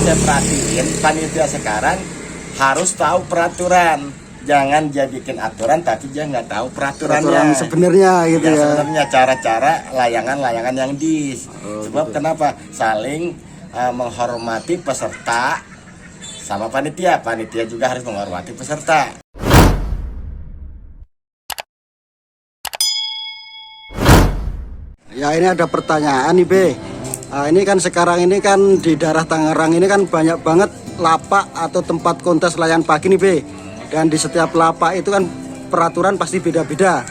saya perhatiin panitia sekarang harus tahu peraturan. Jangan dia bikin aturan tapi dia nggak tahu peraturannya. Sebenarnya gitu ya. Sebenarnya cara-cara layangan-layangan yang sebab gitu. Kenapa? Saling menghormati peserta sama panitia. Panitia juga harus menghormati peserta. Ya, ini ada pertanyaan nih, Be. Ini kan sekarang ini kan di daerah Tangerang ini kan banyak banget lapak atau tempat kontes layangan pagi nih, Be. Dan di setiap lapak itu kan peraturan pasti beda-beda.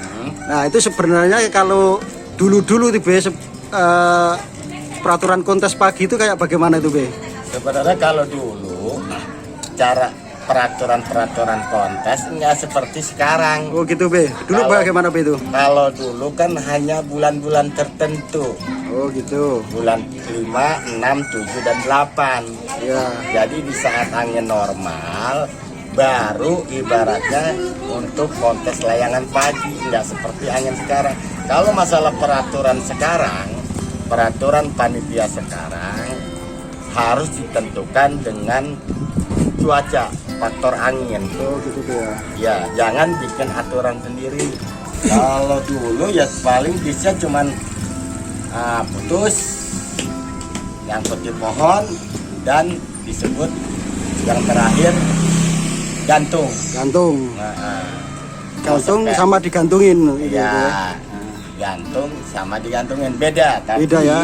Nah, itu sebenarnya kalau dulu-dulu nih, Be, peraturan kontes pagi itu kayak bagaimana itu, Be? Sebenarnya kalau dulu cara peraturan kontes nggak seperti sekarang. Oh gitu, Be. Dulu bagaimana, Be, itu? Kalau dulu kan hanya bulan-bulan tertentu. Oh gitu. Bulan 5, 6, 7, dan 8. Ya. Jadi di saat angin normal baru ibaratnya untuk kontes layangan pagi, nggak seperti angin sekarang. Kalau masalah peraturan sekarang, peraturan panitia sekarang harus ditentukan dengan cuaca, faktor angin. Oh gitu, Be, ya. Ya, jangan bikin aturan sendiri. Kalau dulu ya paling bisa cuman putus, nyangkut di pohon, dan disebut yang terakhir gantung. Gantung. Gantung seper. sama digantungin gitu, Ya, Be. gantung sama digantungin beda. Tapi Beda, ya.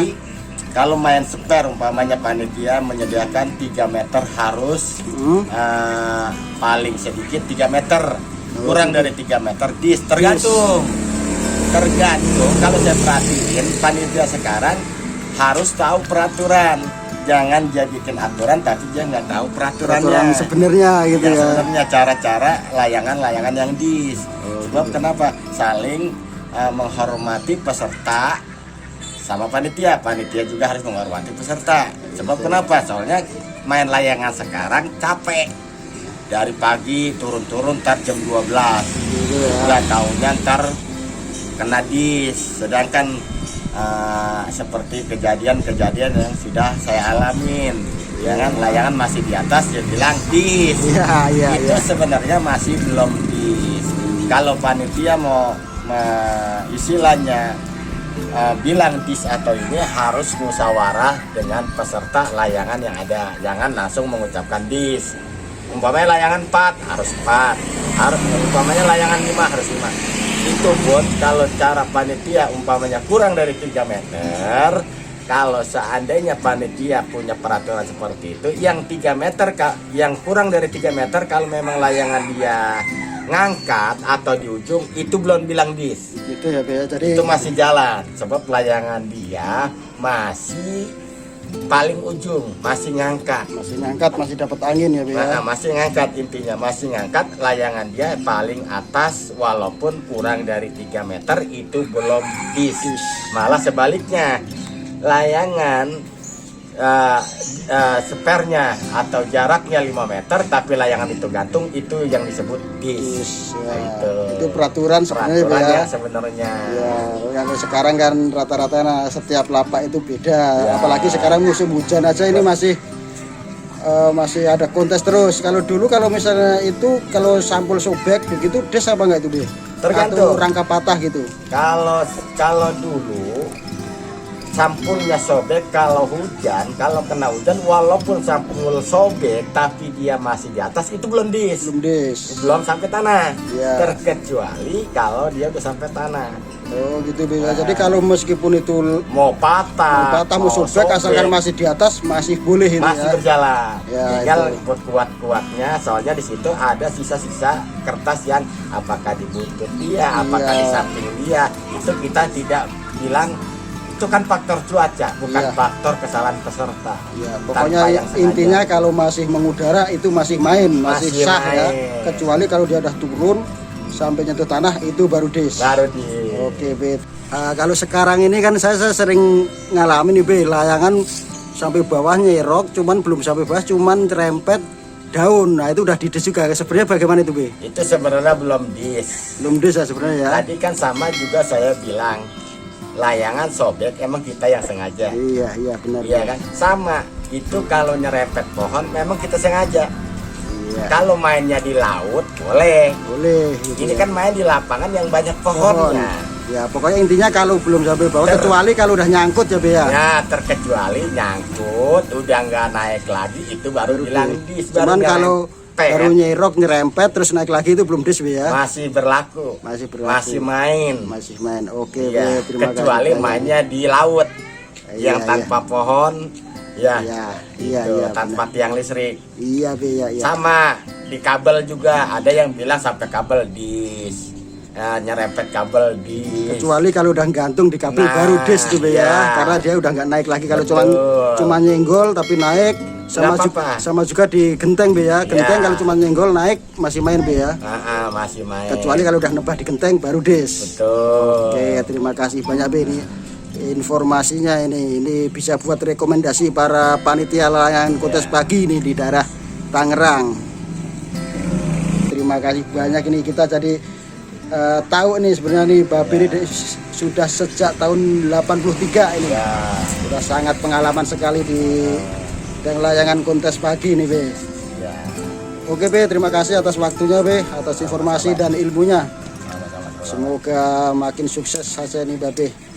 kalau main spare umpamanya panitia menyediakan 3 meter harus paling sedikit 3 meter, kurang dari 3 meter tergantung. Kalau saya perhatiin panitia sekarang harus tahu peraturan. Jangan dia bikin aturan tapi dia nggak tahu peraturannya. Sebenarnya gitu ya. Sebenarnya cara-cara layangan-layangan yang sebab kenapa? Saling menghormati peserta sama panitia. Panitia juga harus menghormati peserta. Sebab kenapa? Soalnya main layangan sekarang capek. Dari pagi turun-turun ntar jam 12. Nggak taunya ntar kena sedangkan seperti kejadian-kejadian yang sudah saya alamin, ya kan, layangan masih di atas dia bilang itu sebenarnya masih belum kalau panitia mau istilahnya bilang atau ini harus musyawarah dengan peserta layangan yang ada, jangan langsung mengucapkan umpamanya layangan 4 harus 4, umpamanya layangan 5 harus 5. Itu pun kalau cara panitia umpamanya kurang dari 3 meter, kalau seandainya panitia punya peraturan seperti itu, yang 3 meter, yang kurang dari 3 meter, kalau memang layangan dia ngangkat atau di ujung, itu belum bilang gitu ya, Be. Jadi itu masih jalan, sebab layangan dia masih paling ujung, masih ngangkat, masih dapat angin ya, Be. Masih ngangkat, intinya masih ngangkat, layangan dia paling atas walaupun kurang dari 3 meter itu belum malah sebaliknya layangan spernya atau jaraknya 5 meter tapi layangan itu gantung, itu yang disebut ya. Itu peraturan sebenarnya, sebenarnya. Ya, yang sekarang kan rata-rata setiap lapak itu beda. Ya. Apalagi sekarang musim hujan aja ini masih ada kontes terus. Kalau dulu kalau misalnya itu kalau sampul sobek begitu apa enggak itu, Be? Tergantung. Atau rangka patah gitu. Kalau dulu sampulnya sobek, kalau kena hujan walaupun sampul sobek tapi dia masih di atas itu belum belum sampai tanah. Ya. Terkecuali kalau dia udah sampai tanah. Oh gitu, Be. Jadi kalau meskipun itu mau patah mau sobek asalkan masih di atas masih boleh itu, masih berjalan. Ya, tinggal ikut kuat-kuatnya, soalnya di situ ada sisa-sisa kertas yang apakah di buntut dia, apakah di samping dia, itu kita tidak bilang. Itu kan faktor cuaca, bukan faktor kesalahan peserta. Ya, pokoknya intinya kalau masih mengudara itu masih masih sah main. Ya. Kecuali kalau dia udah turun sampai nyentuh tanah itu baru Oke, Be. Kalau sekarang ini kan saya sering ngalamin nih, Be, layangan sampai bawah nyerok, cuman belum sampai bawah, cuman cerempet daun. Nah itu udah juga. Sebenarnya bagaimana itu, Be? Itu sebenarnya belum ya sebenarnya ya. Tadi kan sama juga saya bilang layangan sobek emang kita yang sengaja. Iya benar. Iya kan, sama itu kalau nyerempet pohon memang kita sengaja. Iya. Kalau mainnya di laut boleh. Boleh. Gitu Ini ya. kan main di lapangan yang banyak Pohon. pohonnya. Ya pokoknya intinya kalau belum sampai bawah, kecuali kalau udah nyangkut ya Be ya. Ya terkecuali nyangkut, udah nggak naik lagi itu baru bilang dis. Cuman kalau nyerempet. baru nyerok nyerempet terus naik lagi itu belum dis Be ya. Masih berlaku. Masih berlaku. Masih main. Masih main. Oke Iya, Be, terima kecuali kasih. mainnya di laut Iya, yang tanpa pohon, ya, Iya, gitu, iya, tanpa tiang listrik. Iya Be ya. Sama di kabel juga ada yang bilang sampai kabel dis, nyerempet kabel dis. Kecuali kalau udah gantung di kabel Nah, baru dis tuh Be ya. iya. Karena dia udah nggak naik lagi. Kalau Betul. cuma nyenggol tapi naik sama Nggak juga, apa-apa. sama juga di genteng Be ya. Genteng Iya. kalau cuma nyenggol naik masih main Be ya. Masih main. Kecuali kalau udah nebah di genteng baru dis. Betul. Oke, terima kasih banyak Be ini informasinya ini bisa buat rekomendasi para panitia layangan kontes pagi ini di daerah Tangerang. Terima kasih banyak ini kita jadi tahu nih sebenarnya nih babe ini sudah sejak tahun 83 ini. Ya, Sudah sangat pengalaman sekali di layangan kontes pagi ini Be. ya. Oke Be, terima kasih atas waktunya Be, atas informasi dan ilmunya. Sama-sama. Semoga makin sukses saja nih Babe.